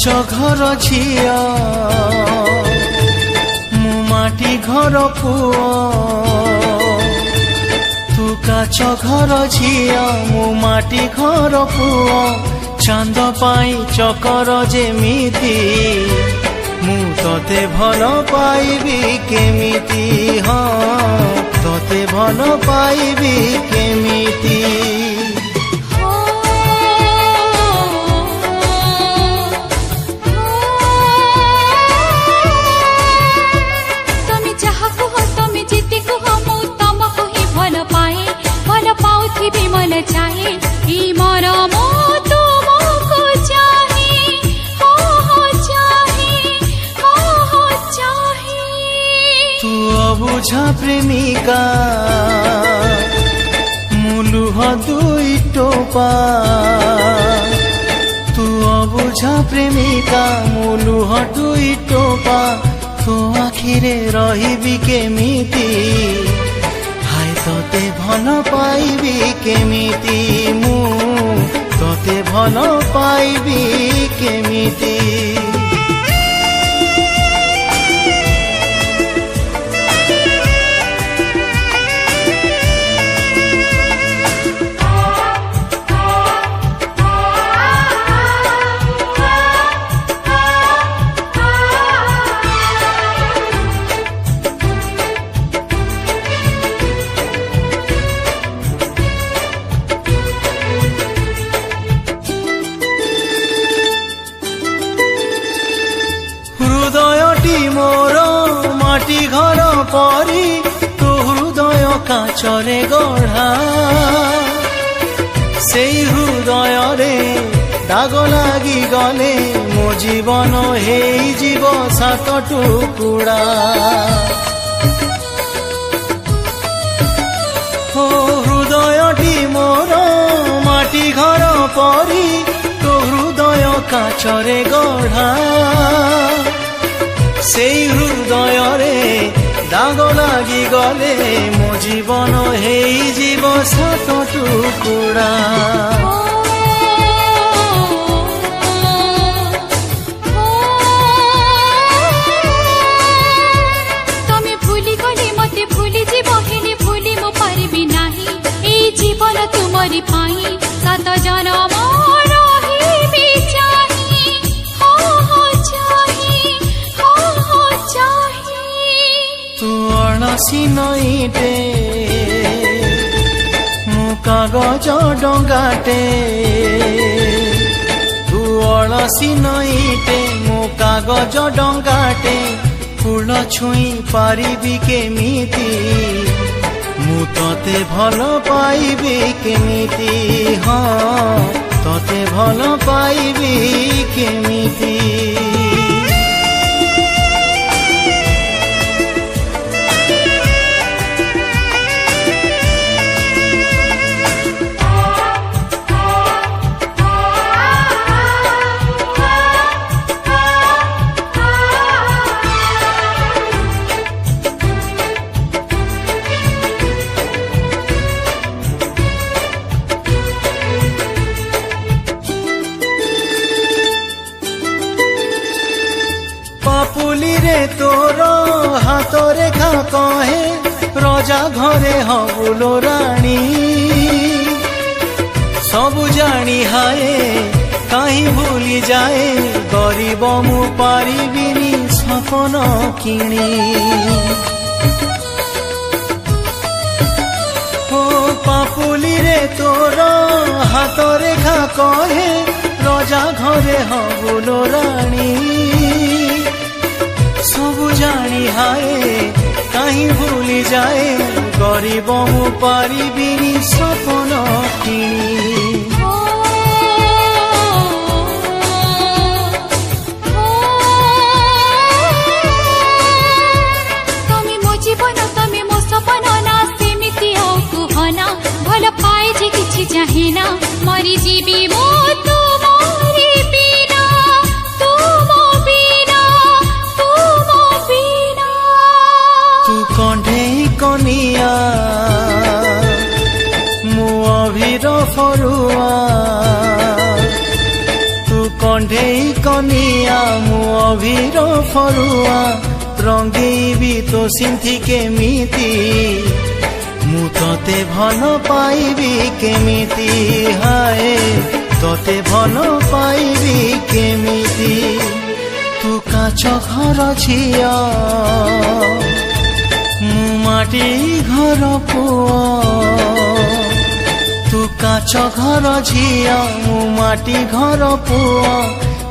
काच घर झिया मु माटी घर पुओ तू काच घर झिया मु माटी घर पुओ चांद पाई चकर जेमिति मु तोते भल पाइबी केमिति हाँ तोते भल पाइबी केमिति मन चाहे मरम तुमको चाहे हो चाहे हो चाहे तू अबुझा प्रेमिका मुलुह दुई टोपा तू अबुझा प्रेमिका मुलुह दुई टोपा तो आखिरे रहिबी केमिति तोते भल पाइबी केमिति मु तोते भल पाइबी केमिति हृदयटी मोर माटी घर परी तो हृदय काचरे गढ़ा से हृदय रे दाग लगी गले मो जीवन हे जीव सात टुकुड़ा हो हृदयटी मोर माटी घर परी तो हृदय काचरे गढ़ा से हृदय रे दाग लगी गले मो जीवन हे जीव सात टुकुड़ा तमे भूली गले मते भूली जीव हेले भूली मो पारिबी नाही ए जीवन तुमरी पाई सात जन्म अणसी नईटे मु कागज डंगाटे तू अणसी नईटे मु कागज डंगाटे फूल छुई पारिबी केमिति मु तोते भल पाइबी केमिति हाँ तोते भल पाइबी केमिति पापुली रे तोर हाथ रेखा कहे रजा घरे हबुलो राणी सबु जानी हाय कहीं भूली जाए गरीब मु पारिबिनी सपन किणी ओ पापुली रे तोर हाथ रेखा कहे रजा घरे हबुलो राणी सबु जानी हाय कहीं भूली जाए गरीब मु पारिबिनी सपन किणी तमे मो जीवन तमे मो सपन ना सेमिति हो कुहना भल पाए जे किछि चाहिना मरी जीवी मो तुमरी बिना तुमो बिना तू कंढे कनिया मु अभिर फरुआ तू कंढे ধনিয়া মু অভির ফরুয়া রঙ্গেইবি তো সিন্থি কেমিতি মু তোতে ভাল পাইবি কেমিতি হায় তোতে ভাল পাইবি কেমিতি তু কাছ ঘর ঝিয়া মু মাটি ঘর পুয়া তু কাছ ঘর ঝিয়া মু মাটি ঘর পুয়া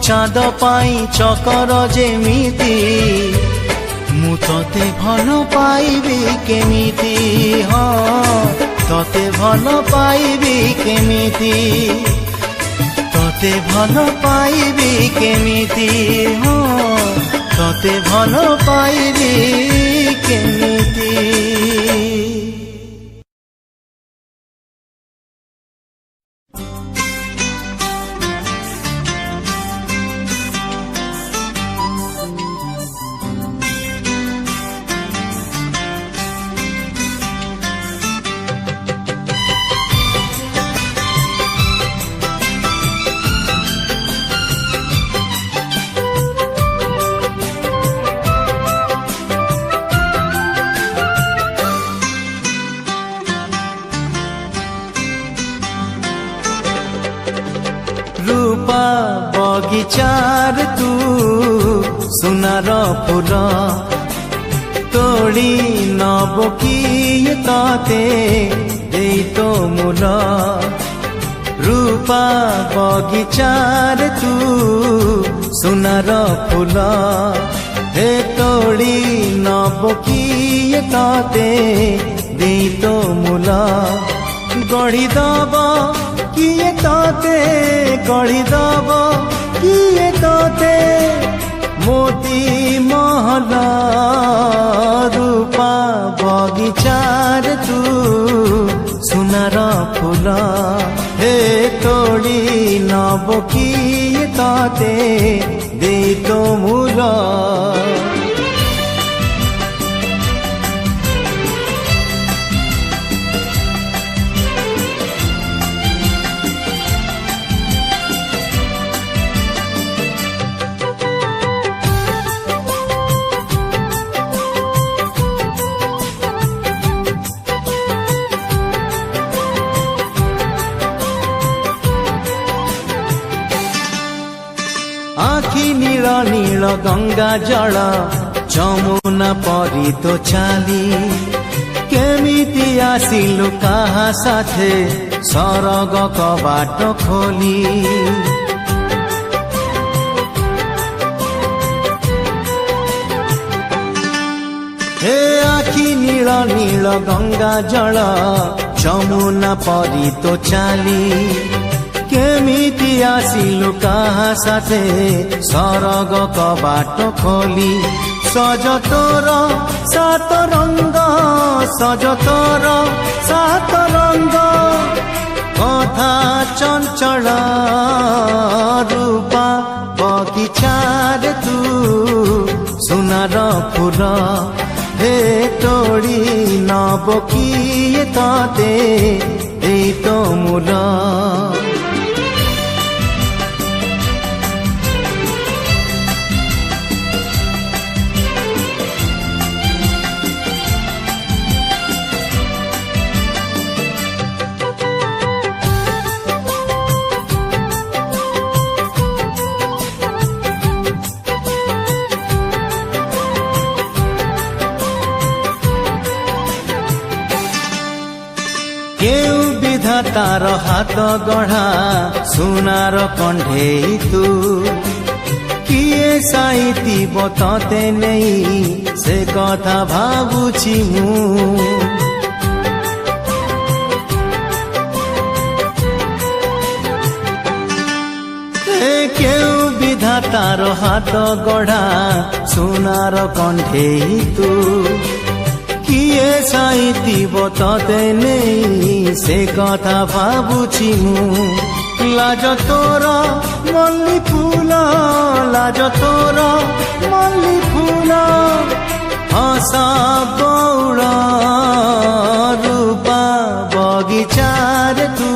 চাঁদ পাই চকর যেমিতি মু তোতে ভাল পাইবি কেমিতি হ্যাঁ তোতে ভাল পাইবি কেমিতি তোতে ভাল পাইবি কেমিতি হ্যাঁ তোতে ভাল পাইবি কেমিতি। रूपा बगीचार तू सुनार फूल तोड़ी नब किए ताते दे तो मूल रूपा बगीचार तू सुनार फूल हे तोड़ी नब किए ताते दे तो मूल गढ़ी दब किए ताते गढ़ी दब किए ताते मोती महल रूपा बगीचार तू सुनार फूल हे तोड़ी नब किए ताते दे तो मूल आखि नील नील गंगा जल जमुना परी तो चाली केमिति आसिलु काहा साथे सरग कबाट खोली हे आखि नील नील गंगा जल जमुना परी तो चाली केमिति आसिलु काहा साथे सरग कबाट खोली सज तोर सात रंग सज तोर सात रंग कथा चंचल रूपा बगीचार तू सुनार फूल हे तोड़ी नब किए ताते दे तो मूल केउ विधातार हाथ गढ़ा सुनार कंढे तू किए साइती बतते नहीं से कथा भाबुछि मु केउ विधातार हाथ गढ़ा सुनार कंढे तू किए साइती बतते नहीं से कथा भाबुछि मु लाज तोर मल्ली फूल लाज तोर मल्ली फूल हसा बौड़ रूपा बगीचार तू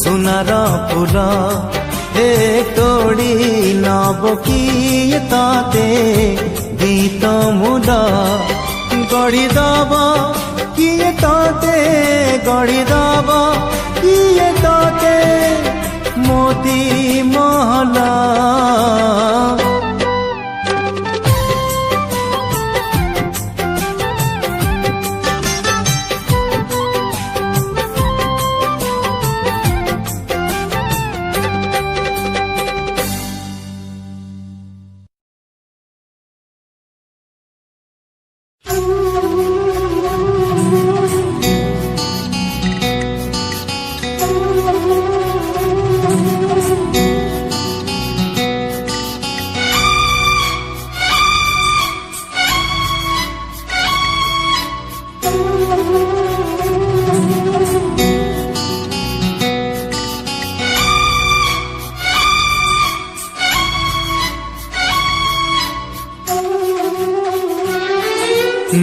सुनार फूल ବୋଧେ ତୋଡ଼ି ନବ କିଏ ତତେ ଗୀତ ମୁଣ୍ଡ ଗଢ଼ିଦବ କିଏ ତତେ ଗଢ଼ିଦବ କିଏ ତତେ ମୋତି ମହଲ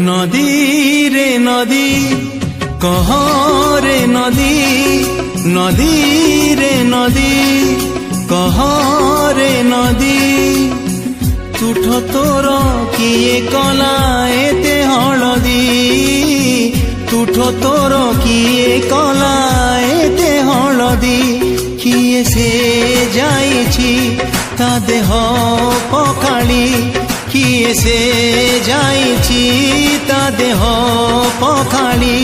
নদী রে নদী কহ রে নদী নদী রে নদী কহ রে নদী তুঠ তোর কিয়ে কলা এতে হলদি তুঠ তোর কিয়ে কলা এতে হলদি কিয়ে সে যাইছি তা দেহ পখালি কিয়ে সে যাইছি তা দেহ পখালি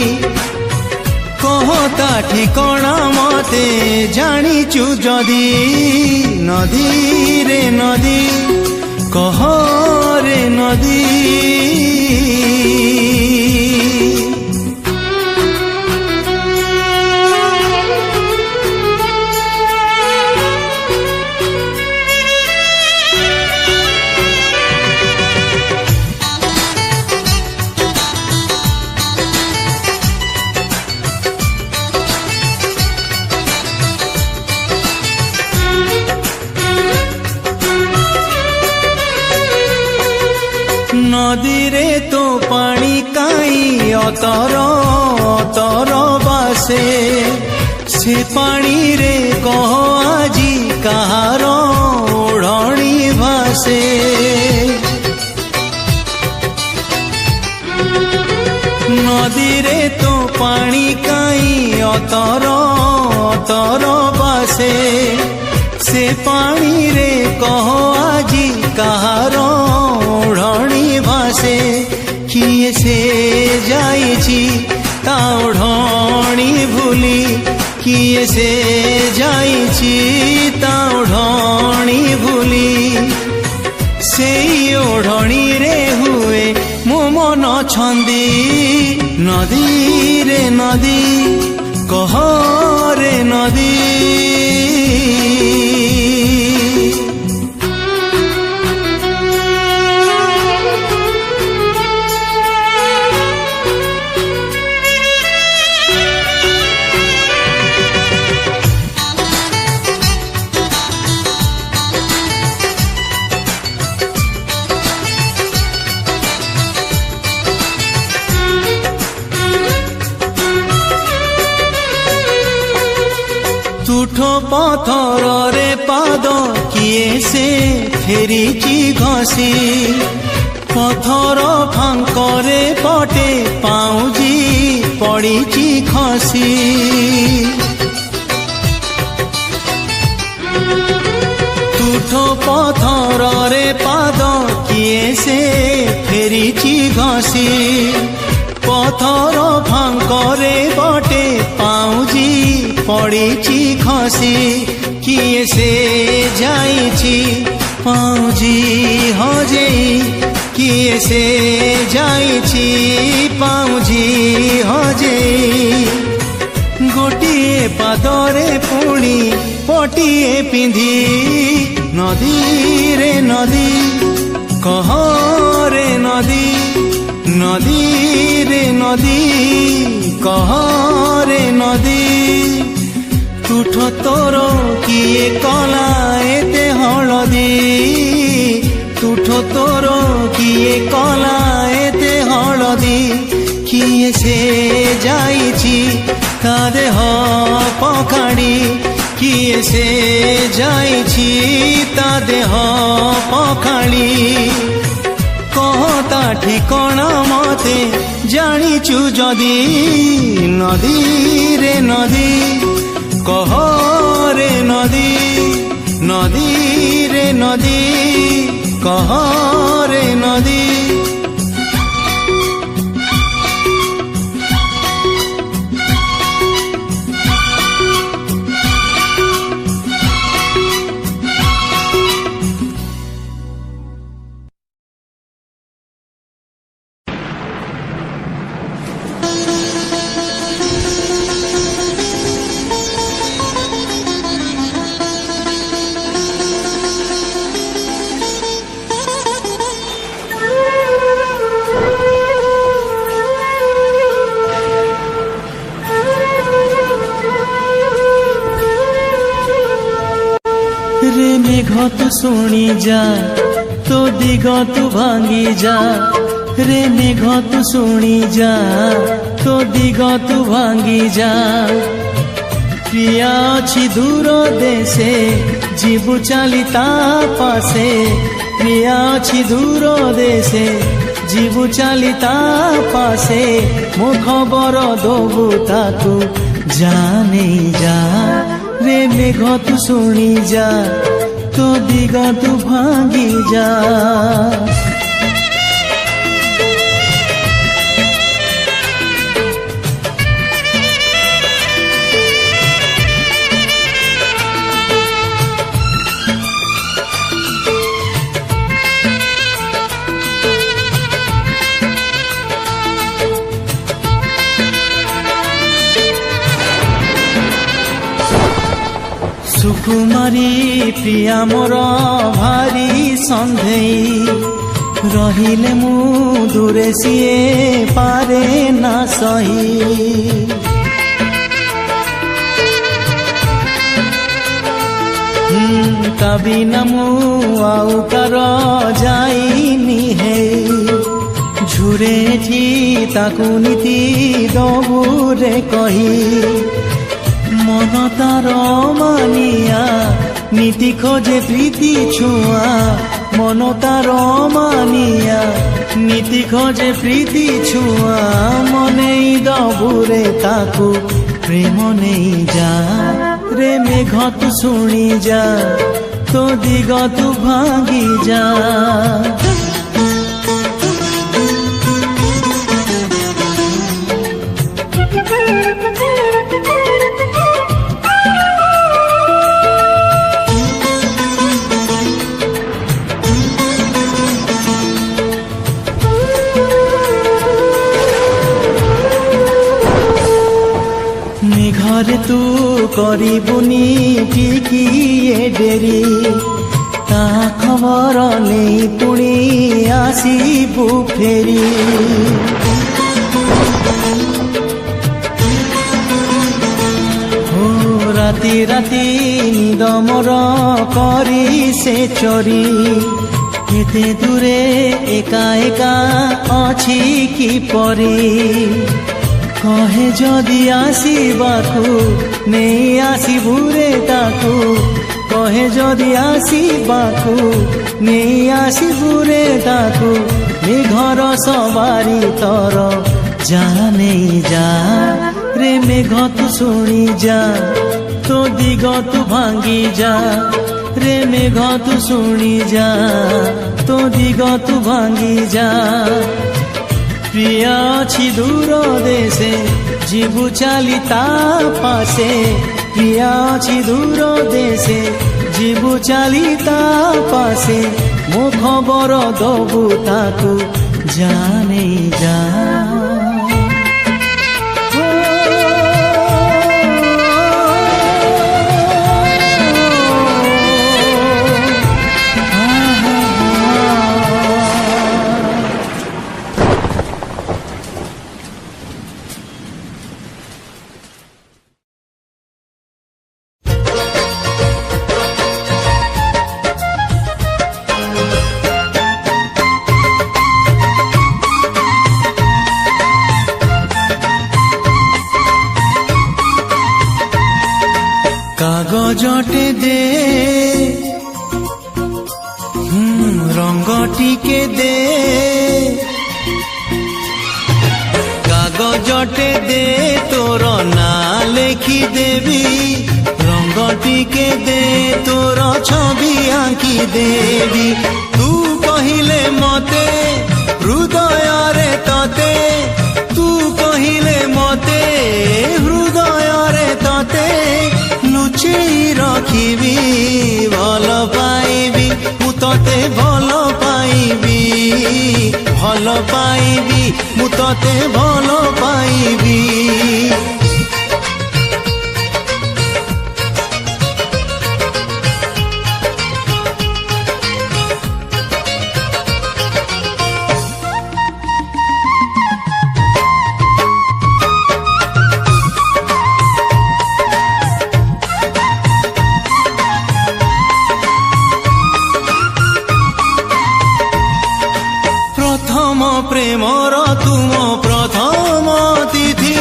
কহ তা ঠিকଣା মতে জানিছু যদি নদী রে নদী কহ রে নদী নদীরে তো পানি কাই অতর অতর বাসে সে পানি রে কহ আজি কাহার ওড়নি ভাসে নদীরে তো পানি কাই অতর অতর বাসে সে পানি রে কহ আজি কাহার ওড়নি ভাসে কিয়ে সে যাইছি তা ওড়নি ভুলি কিয়ে সে যাইছি তা ওড়নি ভুলি সেই ওড়নি রে হুয়ে মো মন ছন্দি নদী রে নদী কহ রে নদী তুঠ পথরে পাদ কিয়ে সে ফেরিছি ঘষি পথর ফাঙ্করে পটে পাউজি পড়িছি খসি তুঠ পথরে পাদ কিয়ে সে ফেরিছি ঘষি পথর ফাঙ্করে পটে পাউজি পড়িছি খসি কিয়ে সে যাইছি পাউজি হজেই কিয়ে সে যাইছি পাউজি হজেই গোটিয়ে পাদরে পুଣି পটিয়ে পিন্ধি নদী রে নদী কহ রে নদী নদী রে নদী কহ রে নদী তুঠ তোর কিয়ে কলা এতে হলদি তুঠ তোর কিয়ে কলা এতে হলদি কিয়ে সে যাইছি তা দেহ পখাড়ি किए से जाइछि ता देह पखाली कहता ठिकणा मते जानिचु जदि नदी रे नदी कह रे नदी नदी रे नदी कह रे नदी रे मेघ तू शुणी जा तो दिग तू भांगी जा रे मेघ तू शुणी जा तो दिग तू भांगी जा प्रिया अछि दूर देशे जीवु चली ता पासे प्रिया अछि दूर देशे जीवु चली ता पासे मो खबर दबु ताकू जाने जा रे मेघ तू शुणी जा तो दिग तू भांगी जा सुकुमारी प्रिया मोर भारी सन्धेई रहिले मु दूरे सिए पारे ना सही कभी न मु आउ कर जाइनी है झुरे थी ताकू नीति दबुरे कही मन तार मानिया नीति खोजे प्रीति छुआ मन तार मानिया नीति खोजे प्रीति छुआ मने दबुरे ताकू प्रेम नहीं जा रे मेघ तू शुणी जा तो दिग तू भांगी जा मेघरे तू करिबुनी टिकिए डेरी ता खबर नहीं पुणी आसीबु फेरी हो राति राति निद मोर करी से चोरी एते दूरे एका एका अछि कि परी कहे जदि आसीबाकू नहीं आसीबू रे ताकू कहे जदि आसीबाकू नहीं आसीबू रे ताकू मेघर सवारी तर जा नहीं जा रे मेघ तू शुणी जा तो दिग तू भांगी जा रे मेघ तू शुणी जा तो दिग तू भांगी जा प्रिया अछि दूर देशे जीवु चली ता पासे प्रिया अछि दूर देशे जीवु चली ता पासे मो खबर दबु ताकू जाने जा কাগজটে দে রঙ টিকে দে কাগজটে দে তোর না লেখি দেবি রঙ টিকে দে তোর ছবি আঁকি দেবি তু কহিলে মতে হৃদয়রে ততে তু কহিলে মতে হৃদয়রে ততে লুচেই রখিবি ভাল পাইবি মু ততে ভাল পাইবি ভাল পাইবি মু ততে ভাল পাইবি প্রেমর তুম প্রথম তিথি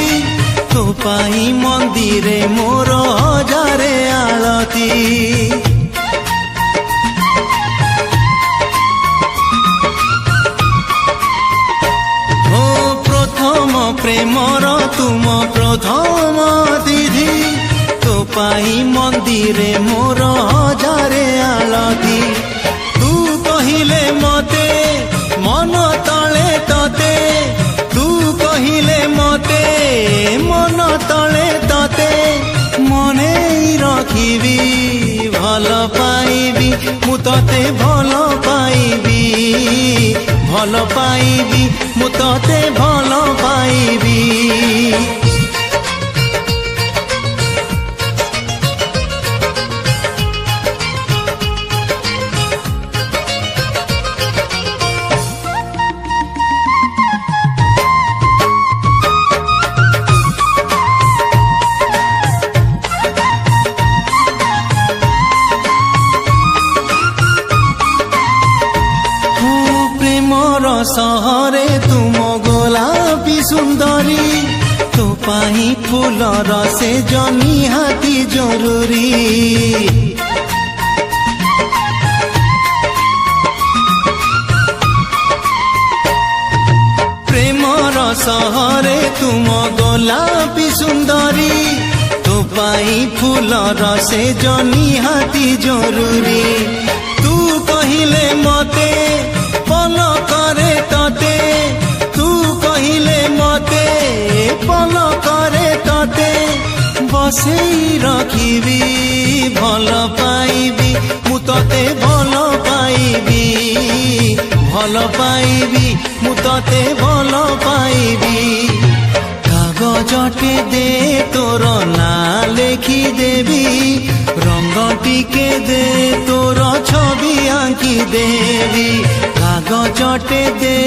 তো পাই মন্দিরে মোর হজারে আলতি ও প্রথম প্রেমর তুম প্রথম তিথি তো পাই মন্দিরে মোর হজারে আলতি তু কহিলে মতে মন তলে ততে তু কহিলে মতে মন তলে ততে মনে রখিবি ভাল পাইবি মু ততে ভাল পাইবি ভাল পাইবি মু ততে ভাল পাইবি সহরে তুম গোলাপী সুন্দরী তো পাই ফুলর সে নিহাতি জরুরি প্রেমর সহরে তুম গোলাপী সুন্দরী তো পাই ফুলর সে নিহাতি জরুরি তু কহিলে মতে পল করে ততে তু কহিলে মতে পল করে ততে বসেই রখিবি ভাল পাইবি মু ততে ভাল পাইবি ভাল পাইবি মু ততে ভাল পাইবি কাগজটে দে তোর না লেখি দেবি রঙ টিকে দে তোর ছবি আঁকি দেবি কাগজটে দে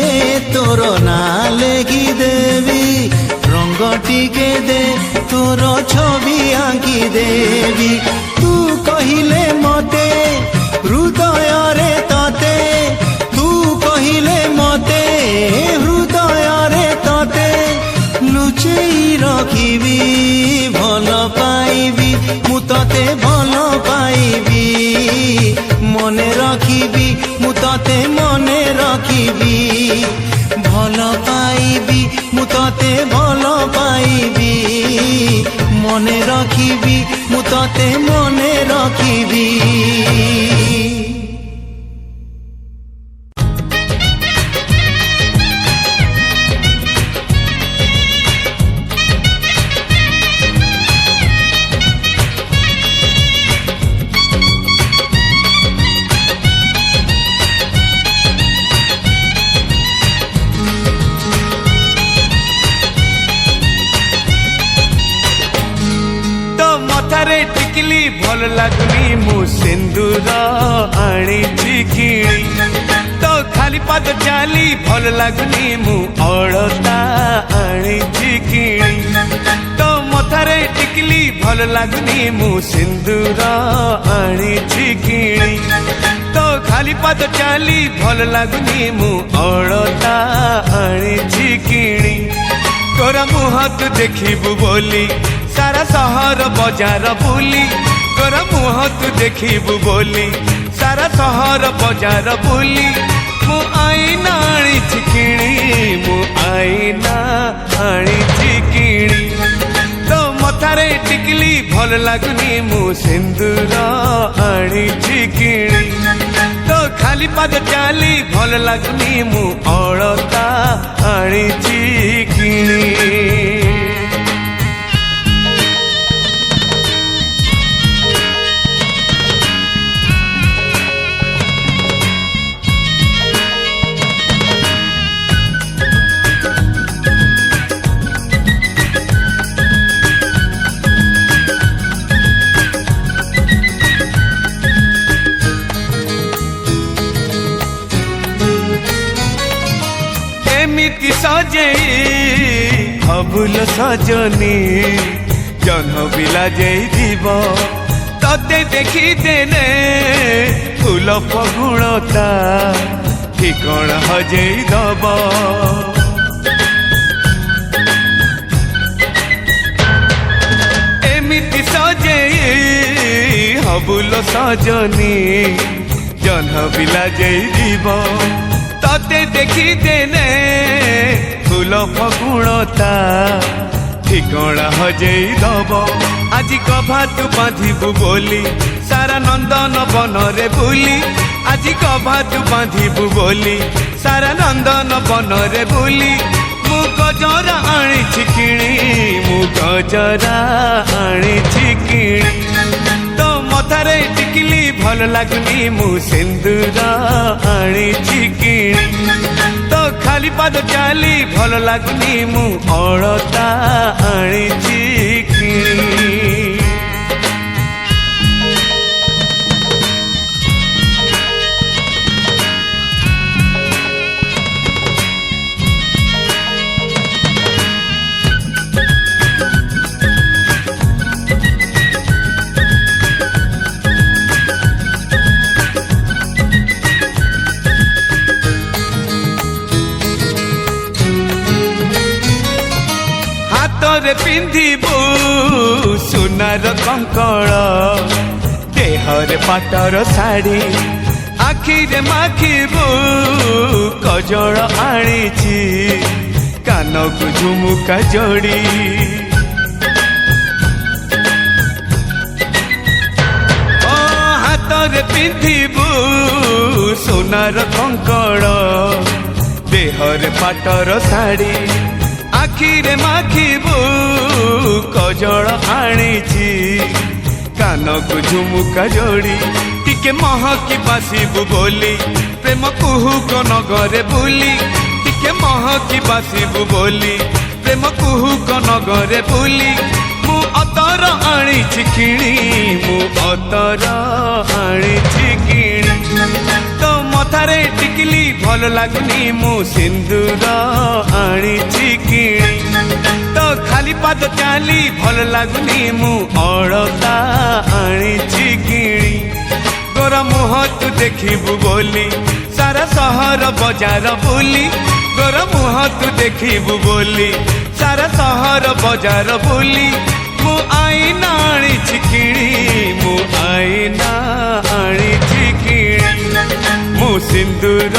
তোর না লেখি দেবি রঙ টিকে দে তোর ছবি আঁকি দেবি তু কহিলে মতে হৃদয়রে ততে তু কহিলে মতে হৃদয়রে ততে লুচেই রখিবি ভাল পাইবি মু ততে ভাল পাইবি মনে রখিবি মু ততে মনে রখিবি ভাল পাইবি মু ততে ভাল পাইবি মনে রখিবি মু ততে মনে রখিবি टिकली भल लगनी मु सिंदूर आनी किणी तो खाली पाद चाली भल लगनी मु अलता आनी किणी तो मथारे टिकली भल लगनी मु सिंदूर आनी किणी तो खाली पाद चाली भल लगनी मु अलता आनी किणी तोरा मुह तू देखिबु बोली सारा सहर बजार बुली गोर मुह तू देखिबु बोली सारा सहर बजार बुली मु आईना आनी किणी मु आईना आनी किणी तो मथारे टिकली भल लागुनी मु सिंदूर आनी किणी तो खाली पाद चाली भल लागुनी मु अलता आनी किणी एमिति सजे अबुल सजनी जन्म बिला जीव तते देखी देने फूल फगुणता ठिकण हजे दब एमिति सजे अबुल सजनी जन्म बिला जीव तते देखी देने फूल फगुणता ठिकण हजे दब आज कभातु बांधिबु बोली सारा नंदन बन रे बुली आज कभातु बांधिबु बोली सारा नंदन बन रे बुली मु गजरा आनी किणी मु गजरा आनी किणी तो मथारे टिकली भल लागुनी मु सिंदूर आनी किणी तो खाली पाद चाली भल लागुनी मु अलता आनी किणी हाथरे पिंधिबु सुनार कंकड़ देहरे पाटर साड़ी आखिरे माखिबु कजल आनीची कानकु झुमुका जोड़ी हाथरे पिंधिबु सुनार कंकड़ देहरे पाटर साड़ी आखिरे माखिबु कजल आनीची कानकु झुमुका जोड़ी टिके महकी बासिबु बोली प्रेम कुहुक नगरे बुली टिके महकी बासिबु बोली प्रेम कुहुक नगरे बुली मु अतर आनीची किणी मु अतर आनीची किणी तो मथारे टिकली भल लागुनी मु सिंदूर आनीची किणी तो खाली पाद चाली भल लागुनी मु अलता आनीची किणी गोर मुह तू देखिबु बोली सारा सहर बजार बुली गोर मुह तू देखिबु बोली सारा सहर बजार बुली मु आईना आनीची किणी मु आईना आनीची किणी मु सिंदूर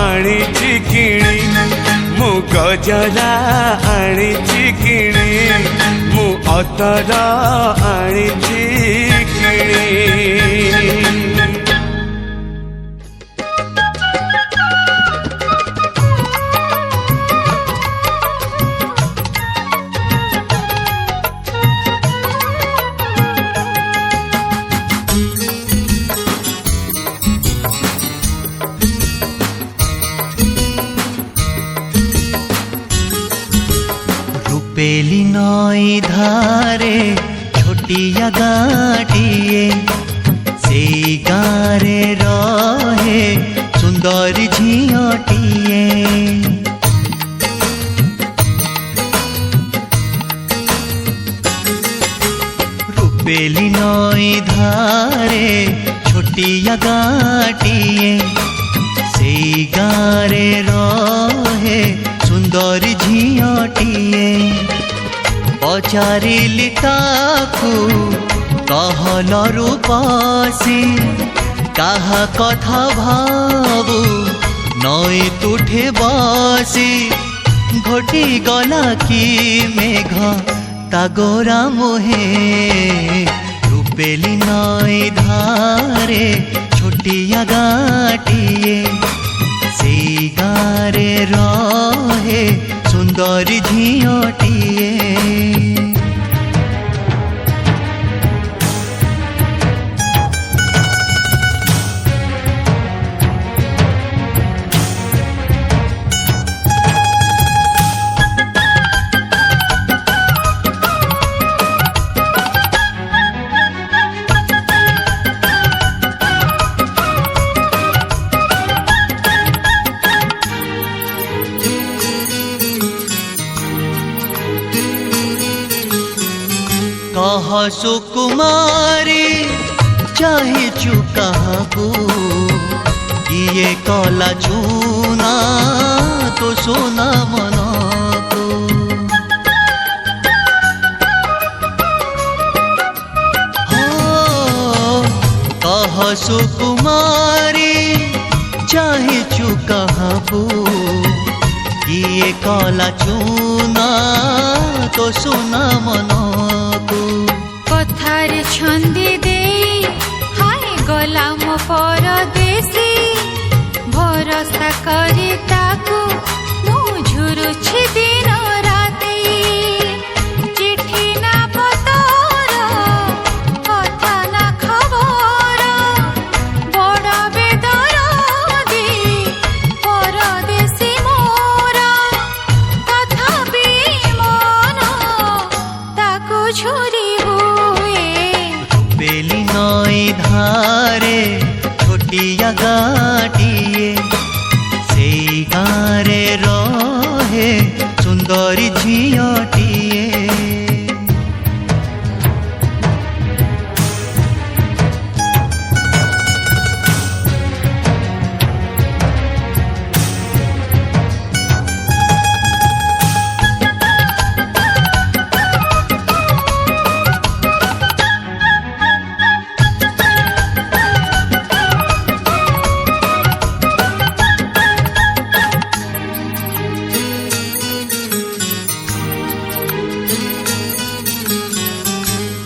आनीची किणी मु गजरा आनीची किणी मु अतर आनीची किणी बेली नई धारे छोटिया गाटिए से गारे रहे सुंदर झियटिए रूपेली नई धारे छोटिया गाटिए से गारे रहे सुंदर झियटिए पचारिली ताकू कहलरू पासी काहा कथा भाबू नई तुठे बसी घटी गला कि मेघ तागोरा मोहे रूपेली नई धारे छोटिया गाटिए से गारे रहे सुंदरी झियोटिए कह सुकुमारी चाहे चुकाबू किए कला चूना तो सोना मन को कह सुकुमारी चाहे चुकाबू किए कला चूना तो सोना मन कथार छंदी दे हाय गला मो परदेसी भरोसा करे ताकू मु झुरुछि दिन राती चिठी ना पतर कथा ना खबर बड़ बेदरदी परदेसी मोर तथापि मन ताकू झुरी बेली नई धारे छोटिया गाटिए से गारे रहे सुंदरी झियोटिए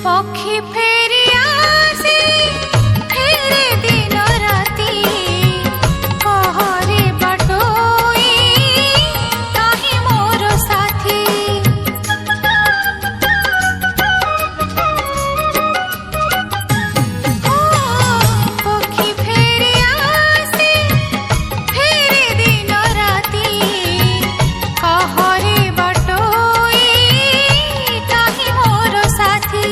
पक्षी फेरी आसी फेरे दिन राती कहरे बटोई काहे मोर साथी पक्षी फेरी आसी फेरे दिन राती कहरे बटोई काहे मोर साथी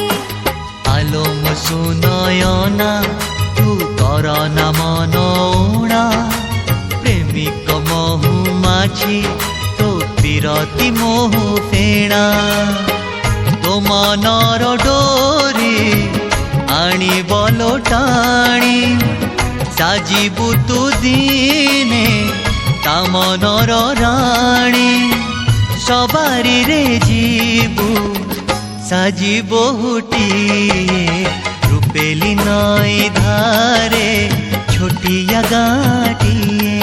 आलोम सुनयना तू करना मनौणा प्रेमिक महु माछी तो पिरती मोहु फेणा तो मनर डोरी आनी बलो टाणी साजिबु तू दिने ता मनर राणी सवारी रे जीबु साजी बहुटिए रूपेली नई धारे छोटिया गाटिए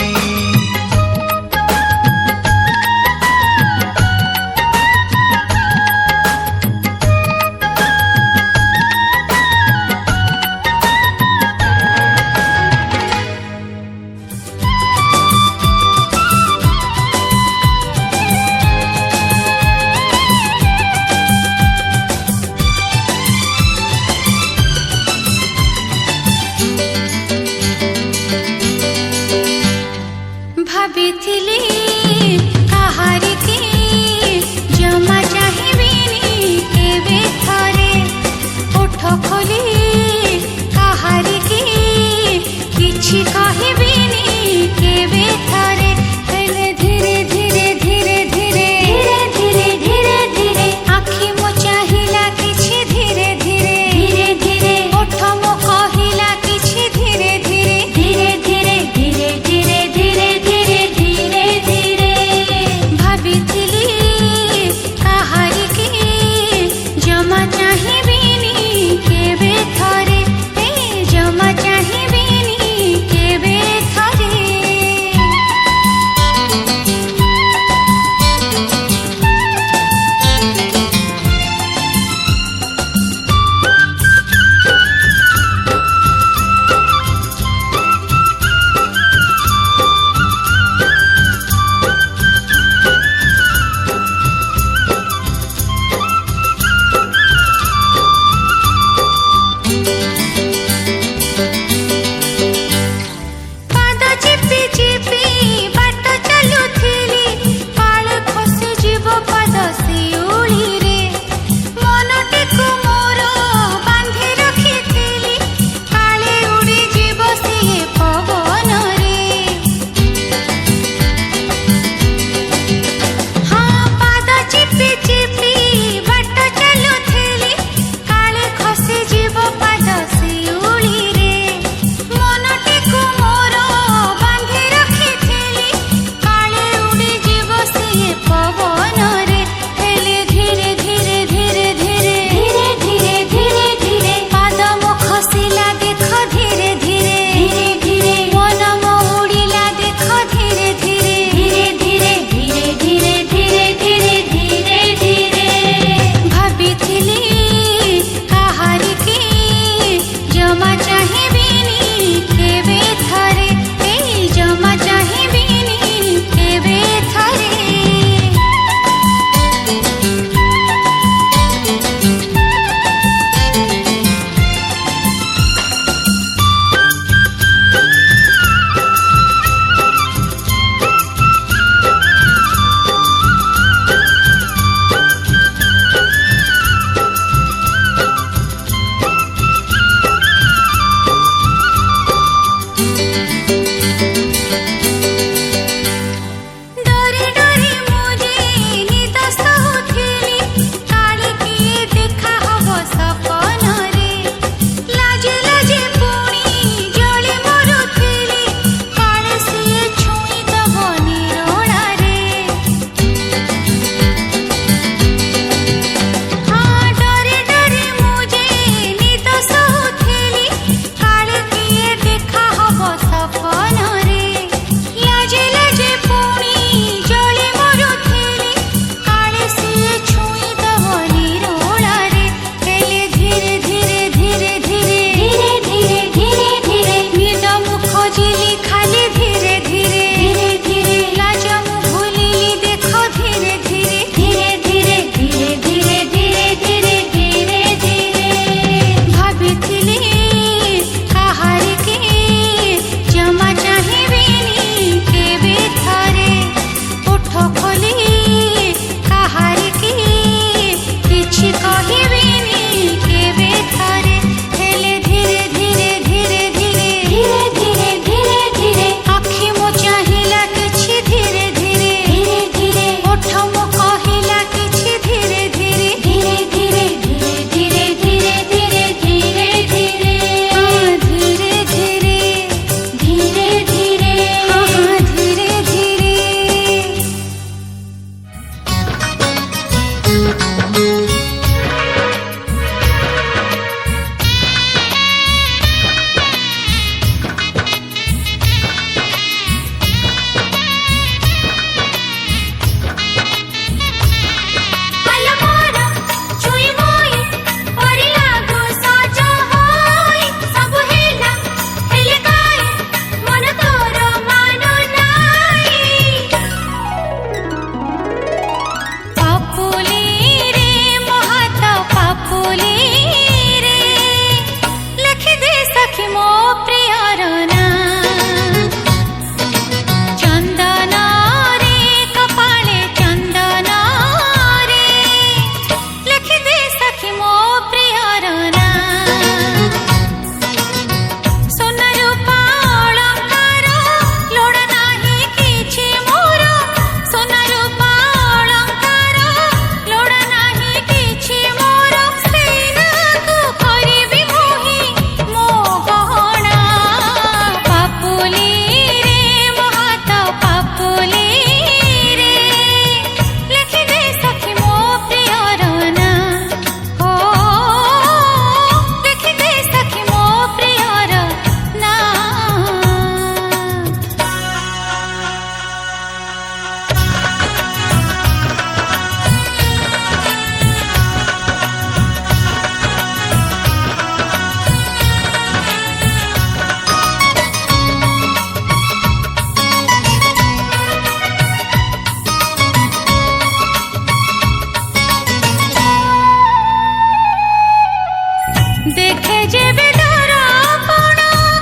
देखे जेबे दर्पण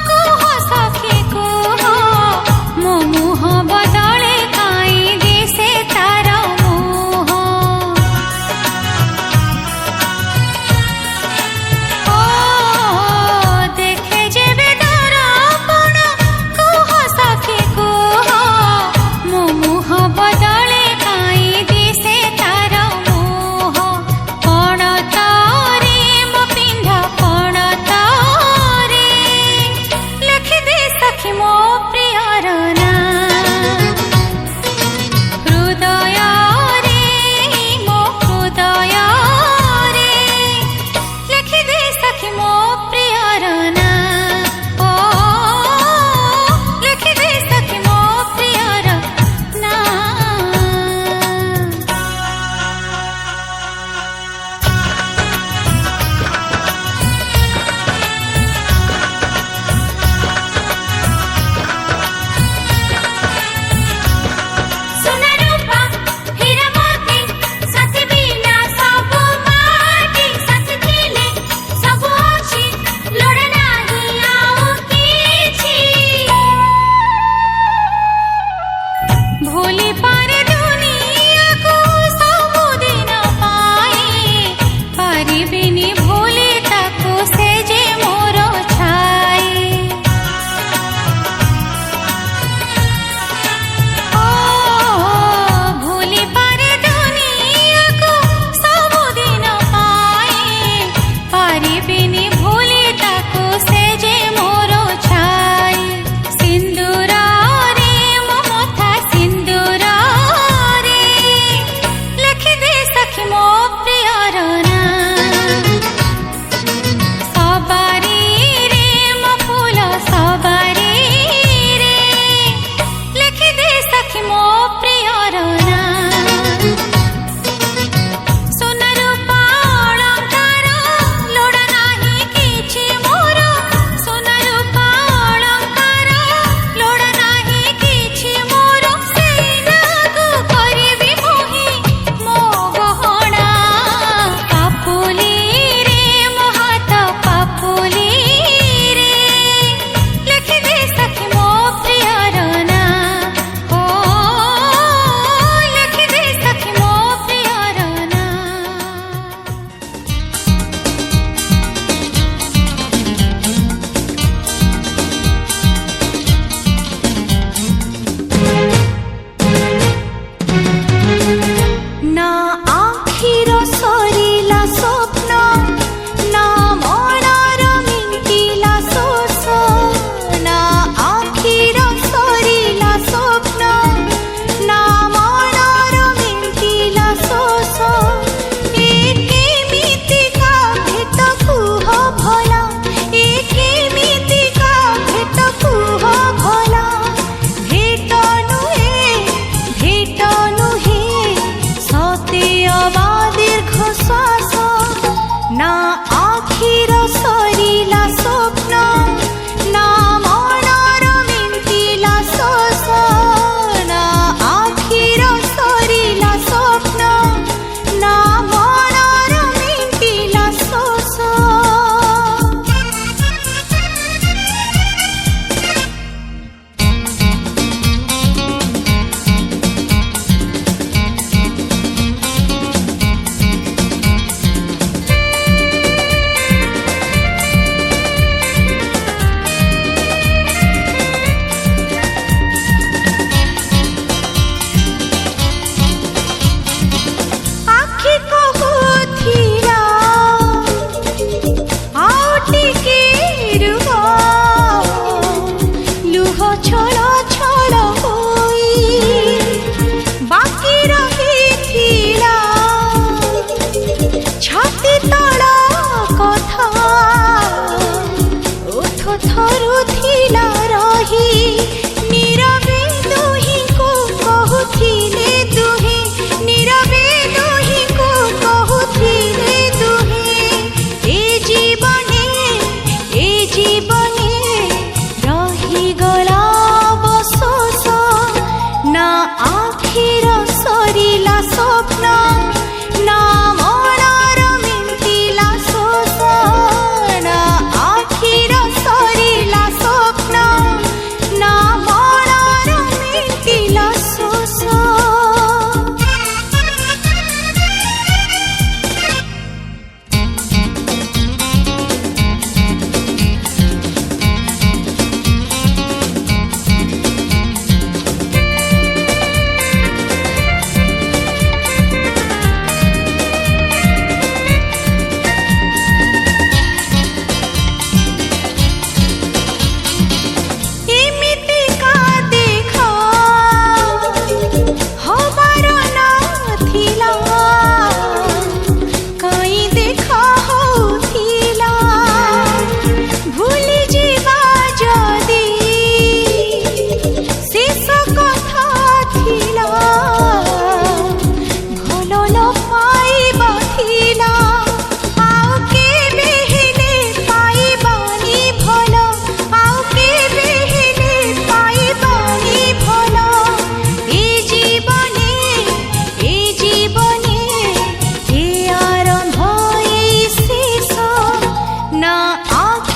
कुह सखी कुह मो मुह बदले काई दिसे तार मुह ओ देखे जेबे दर्पण कुह सखी कुह मो मुह बदले काई दिसे तार मुह कण तारे मो पिंधा कण तारे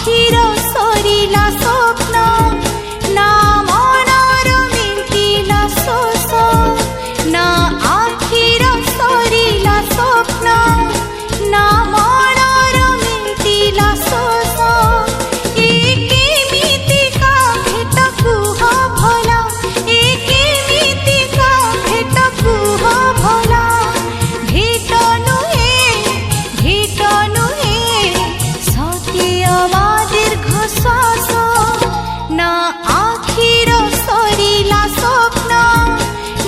आखिर सरिला स्वप्न ना मनर मिटिला शोष ना आखिर सरिला स्वप्न ना मनर मिटिला शोष ए केमितिका भेट कुह भला ए केमितिका भेट कुह भला भेट नुहे सत्यवा दीर्घ श्वास ना आखिर सरिला स्वप्न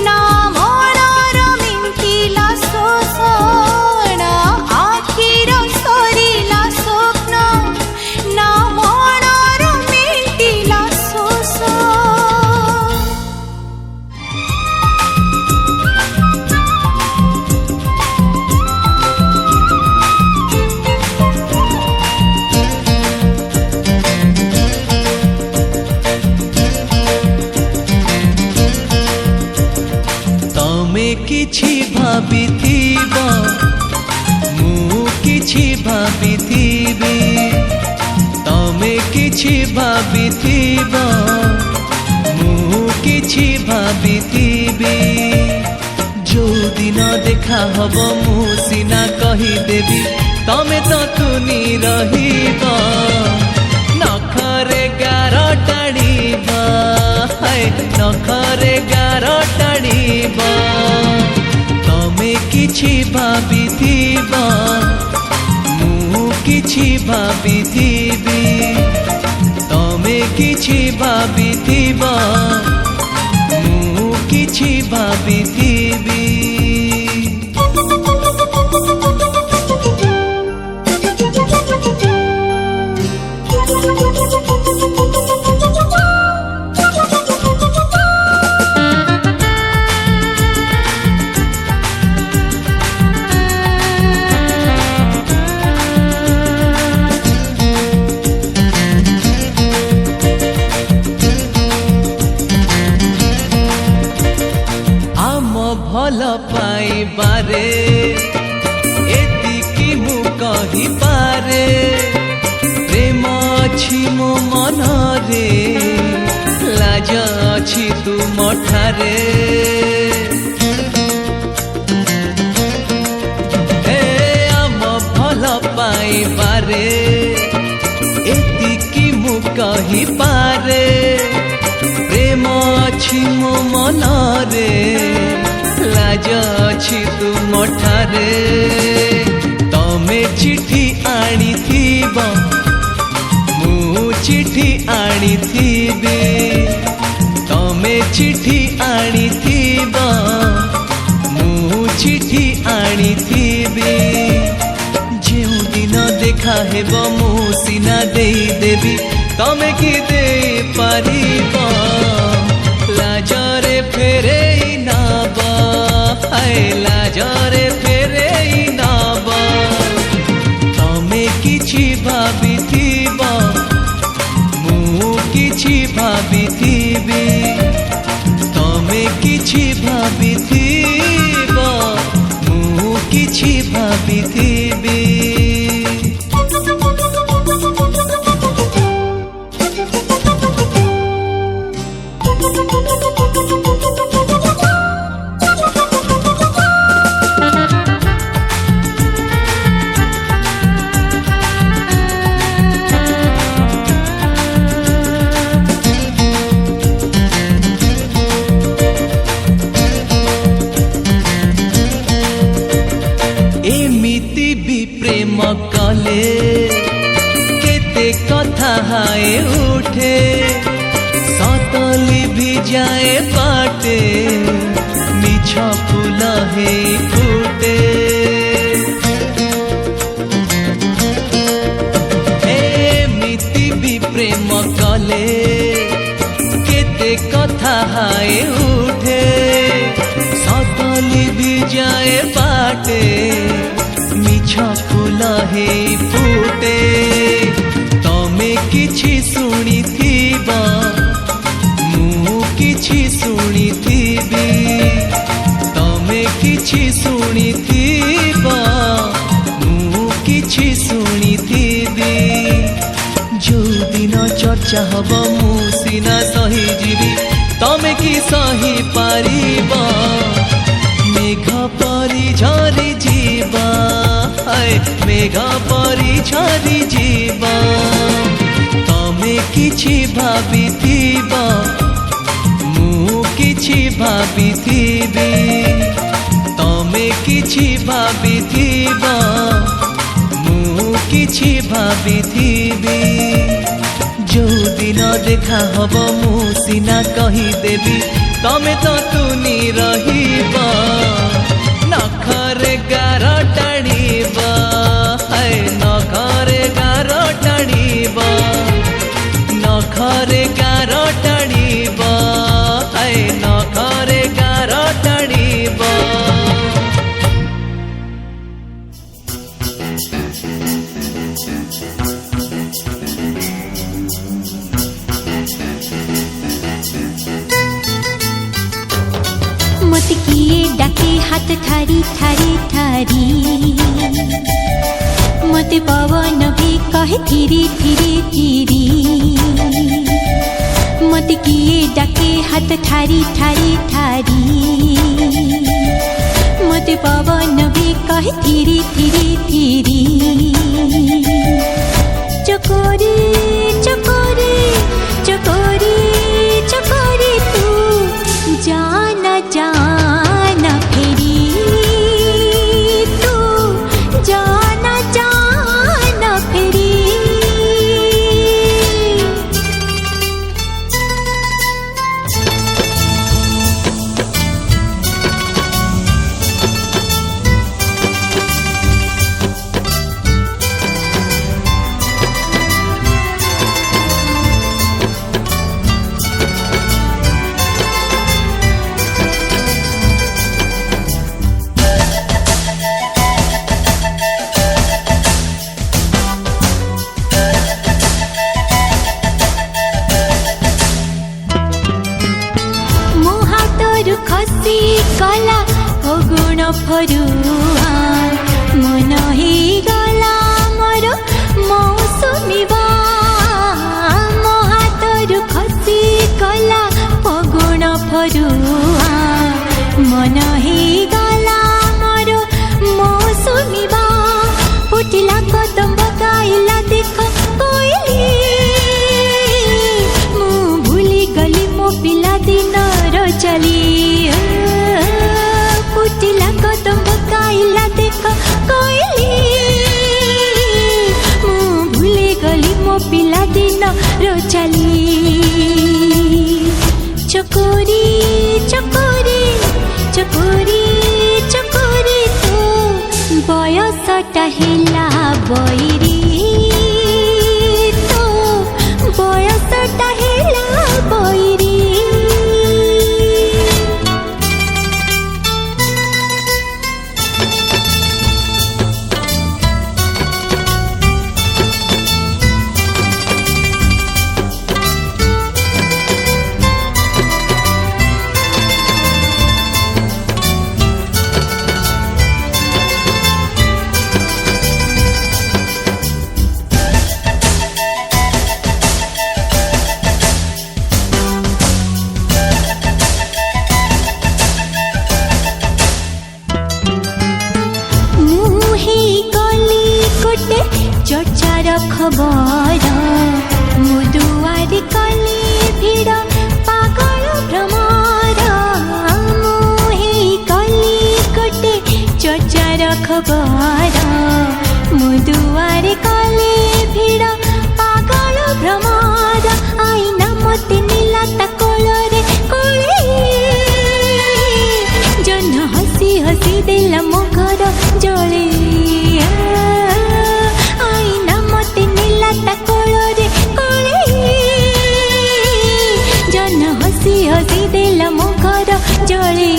ना मनर मिटिला शोष ना आखिर सरिला स्वप्न ना मनर मिटिला शोष तमे किछि भाबिथिब मु किछि भाबिथिबि तमे किछि भाबिथिब मु किछि भाबिथिबि जो दिन देखा हब मु सिना कहिदेबि तमे तो तुनी रहिब नखरे गार टाणिब नखरे गार टाणिब तमे किछि भाबिथिब मु किछि भाबिथिबि तमे किछि भाबिथिब मु किछि भाबिथिबि भल पाइबारे एतिकी मु कहिपारे प्रेम अछि मो मनरे लाज अछि तुमठारे हे आम भल पाइबारे एतिकी मु कहिपारे प्रेम अछि मो मनरे लाज अछि तुमठारे तमे चिठी आनिथिब मु चिठी आनिथिबि तमे चिठी आनिथिब मु चिठी आनिथिबि जेउ दिन देखा हेब मु सिना देदेबि तमे कि दे पारिब लाजरे फेरेई नाब लाजरे फेरेई नाब तमे किछि भाबिथिब मु किछि भाबिथिबि तमे किछि भाबिथिब मु किछि भाबिथिबि एमिति भी प्रेम कले केते कथा हाए उठे सतली भी जाए बाटे मिछ फूल हे फूटे एमिति भी प्रेम कले केते कथा हाए उठे सतली भी जाए बाटे मिछ फूल हे फूटे तमे किछि शुणिथिब मु किछि शुणिथिबि तमे किछि शुणिथिब मु किछि शुणिथिबि जो चाहब मु सिना सही जीवी तमे कि सही पारिब मेघ परी झरी जीवा हाय मेघ परी झरी जीवा तमे किछि भाबिथिब मु किछि भाबिथिबी तमे किछि भाबिथिब मु किछि भाबिथिबी जो दिन देखा हब मु सिना कहीदेवी तमे तो तुनी रहिब नखरे गार टाणीब हाय नखरे गार टाणीब नखरे गार टाणीब हाय नखरे गार टाणीब मत किए डाके हाथ ठारी ठारी ठारी मत पवन भी कहे धीरे धीरे धीरे मत किए डाके हाथ ठारी ठारी ठारी मत पवन भी कहे धीरे धीरे धीरे चकोरी चकोरी चकोरी चकोरी तू जाना जाना फेरी तू जाना जाना फेरी खसी गला फगुण फरुआ मन ही गला मोर मौसुमीबा मो हातरु खसी गला फगुण फरुआ मन ही गला मोर मौसुमीबा फुटिला कदम बगाइला देख कोइली मु भूली गली मो पिला दिन र चली फुटिला कदम बगाइला देख कोइली मु भूली गली मो पिला दिन र चली चकोरी चकोरी चकोरी चकोरी तो बयसटा हेला बैरी तो बयसटा हेला बैरी चर्चार खबर मुदुआरी कली भिड़ पागल भ्रमर मुहे कली गोटे चर्चार खबर मुदुआरी कली भिड़ पागल भ्रमर आईना मते नीला कोलरे कोले जन हसी हसी देला मो घर जले कोलरे कोले जन हसी हसी देला मो घर जले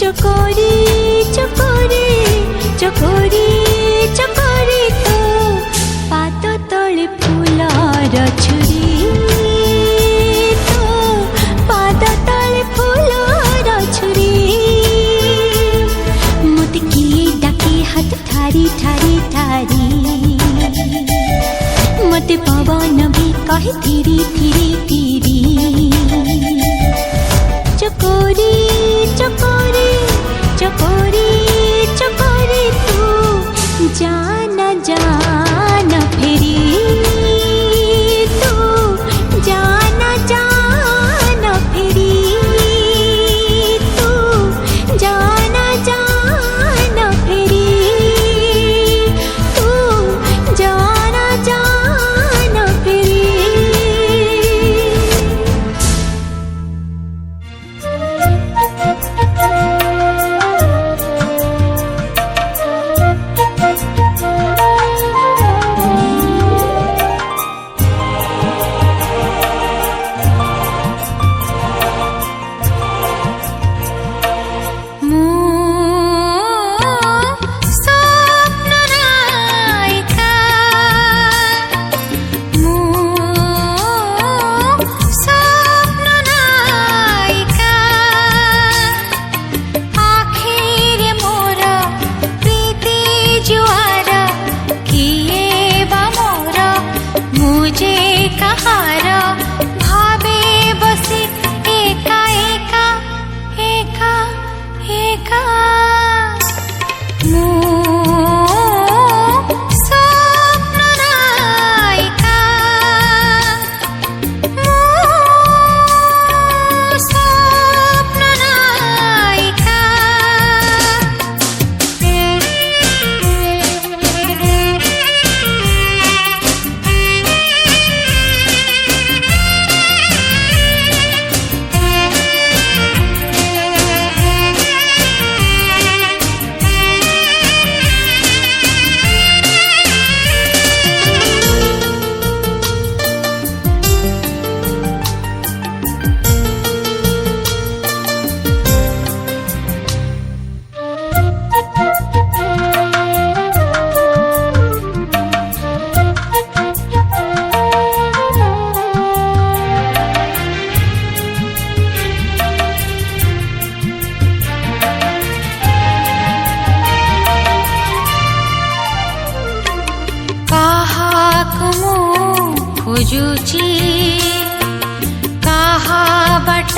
चकोरी बहे धीरे धीरे धीरे चकोरी चकोरी चकोरी चकोरी तू जाना जाना फेरी तू जाना जाना फेरी तू जाना जाना फेरी तू जाना जाना फेरी खोजुची काहा बाट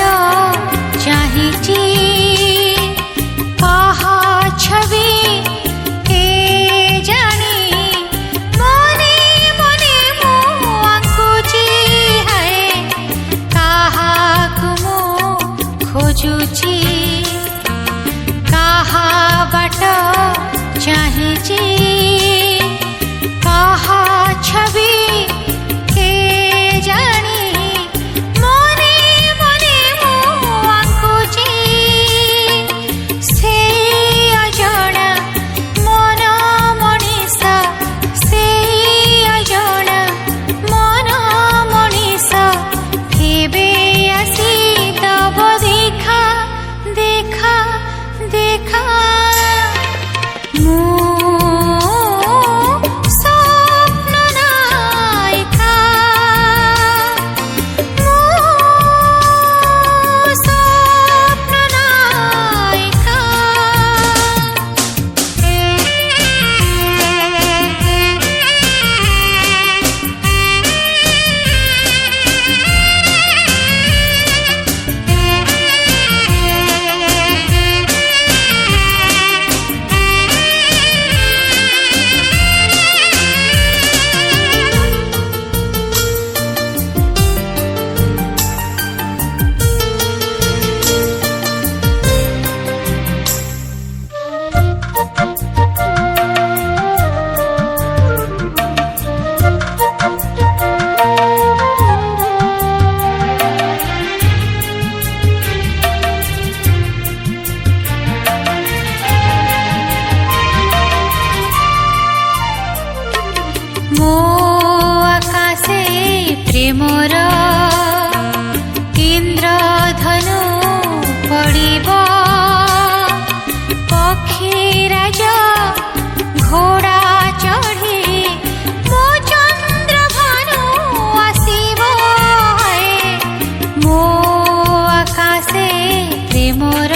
चाहिची काहा छवि के जानी मने मने मो आंकुची है काहा कुमो खोजुची काहा बाट चाहिची काहा छवि मो आकाशे प्रेमर इंद्रधनु पड़िब पक्षीराज घोड़ा चढ़ी मो चंद्रभानु आसिब मो आकाशे प्रेमर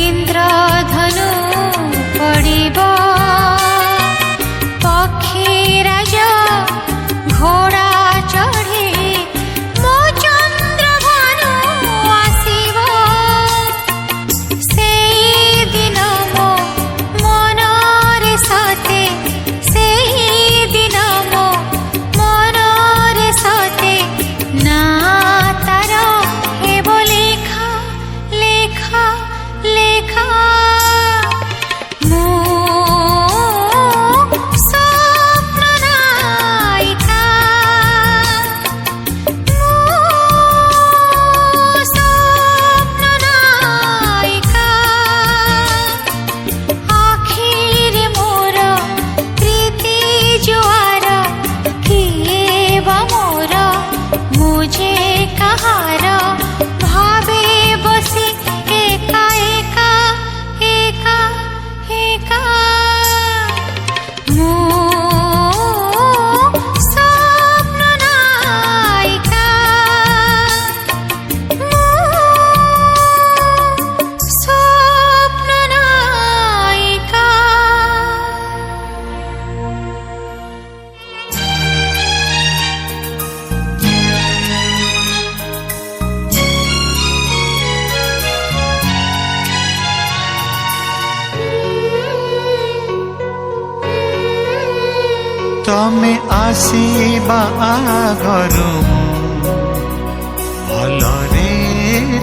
इंद्रधनु पड़िब पक्षीराज घोड़ा तमे आसीबा आगरु भलरे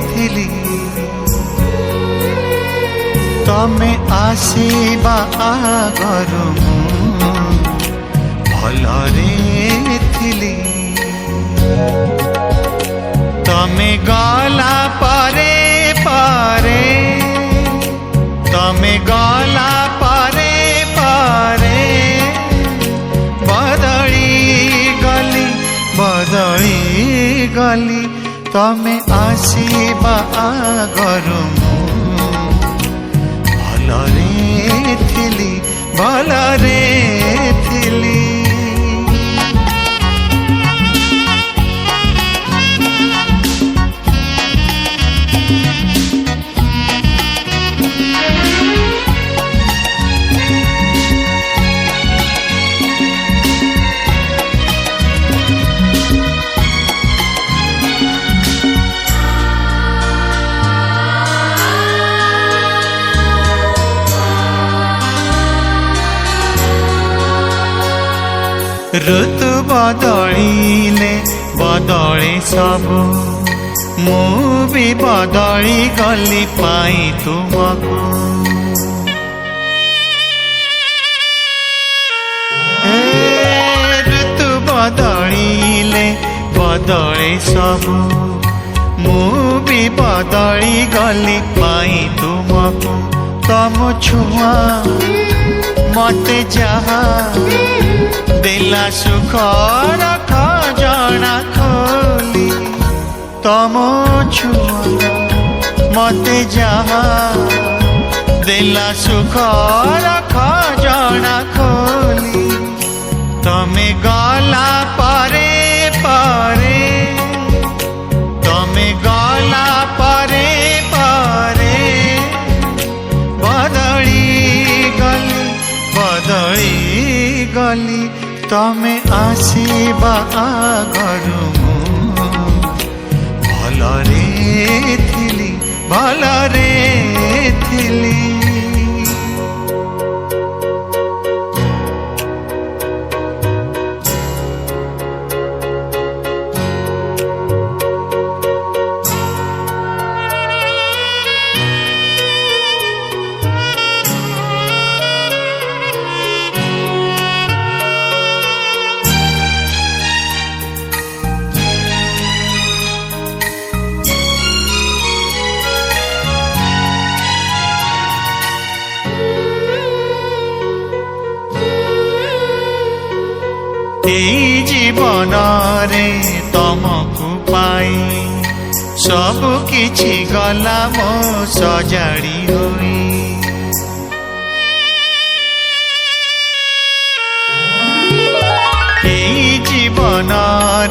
थिली तमे आसीबा आगरु भलरे थिली तमे गला परे परे तमे गला परे परे बदली गली तमे आसीबा आगरु भलरे थिली भलरे थिली ऋतु बदलिले बदले सबु मु भी बदली गली पाई तुमको ऋतु बदलिले बदले सबु मु भी बदली गली पाई तुमको तम छुआ मते जहा देला सुखर खजना खोली तम छुआ मते जहा देला सुखर खजना खोली तमे गला परे परे तमे गला परे परे बदली गली तमे आसीबा आगरु भलरे थिली भलरे थिली जीवन रे तमको पाई सब किछि गला मो सजाड़ी होई जीवन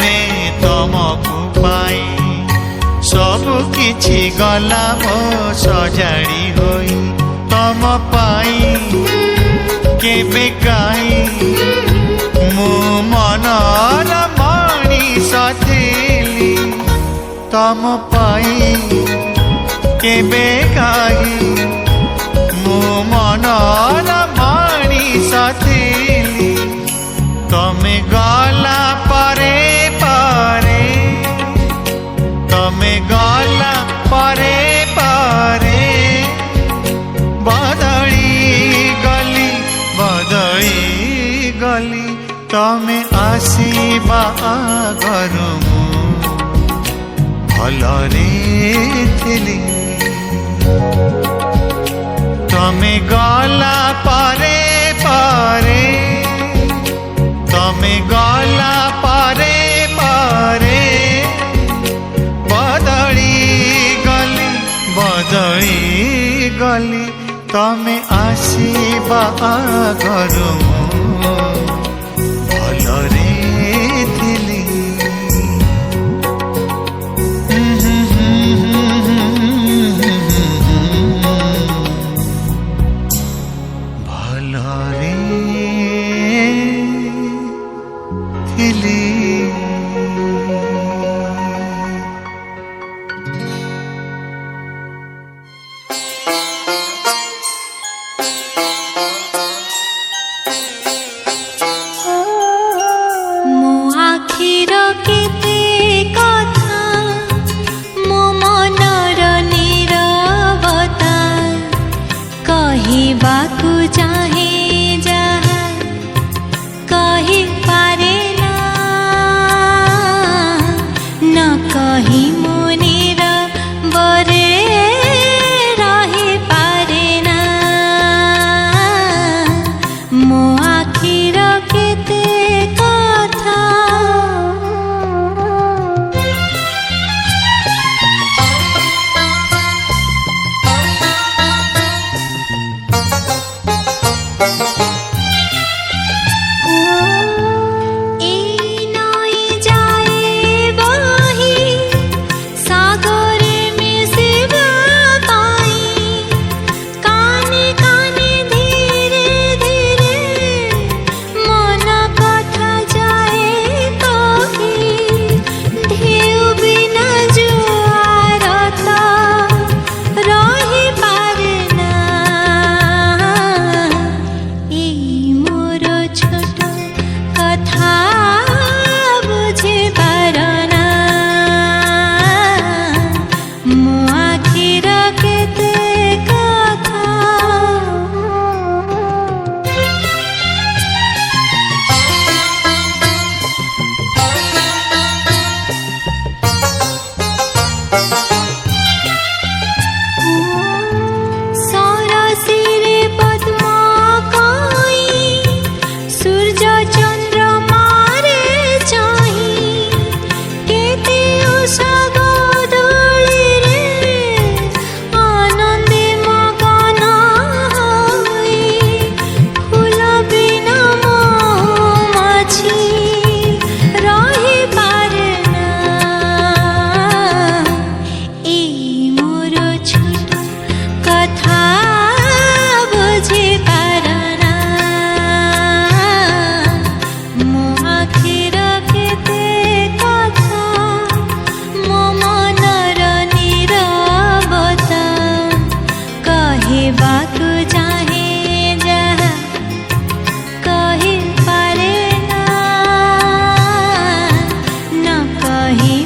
रे तमको पाई सब किछि गला मो सजाड़ी होई तम पाई केबे काई मु मनर मणिष थिली तम पाई केबे काई मु मनर मणिष थिली तमे गला परे परे तमे गला परे परे बदली गली तमे आसीबा आगरु भलरे थिली तमे गला परे परे तमे गला परे परे बदली गली तमे आसीबा आगरु भलरे थिली भलरे थिली कथा बुझे पारना मो आखिर केते कथा सरसिरे पद्म कई सूर्य चन्द्रमारे चाही केते उषा गोधूलिरे आनन्दे मगन होई फूल बिना मौमाछी रहि पारे ना एई मोर छोट कथा बुझे पारना मो आखिर केते कथा मो मनर नीरवता कहबाकु चाहे जहा कहि पारे ना न कहि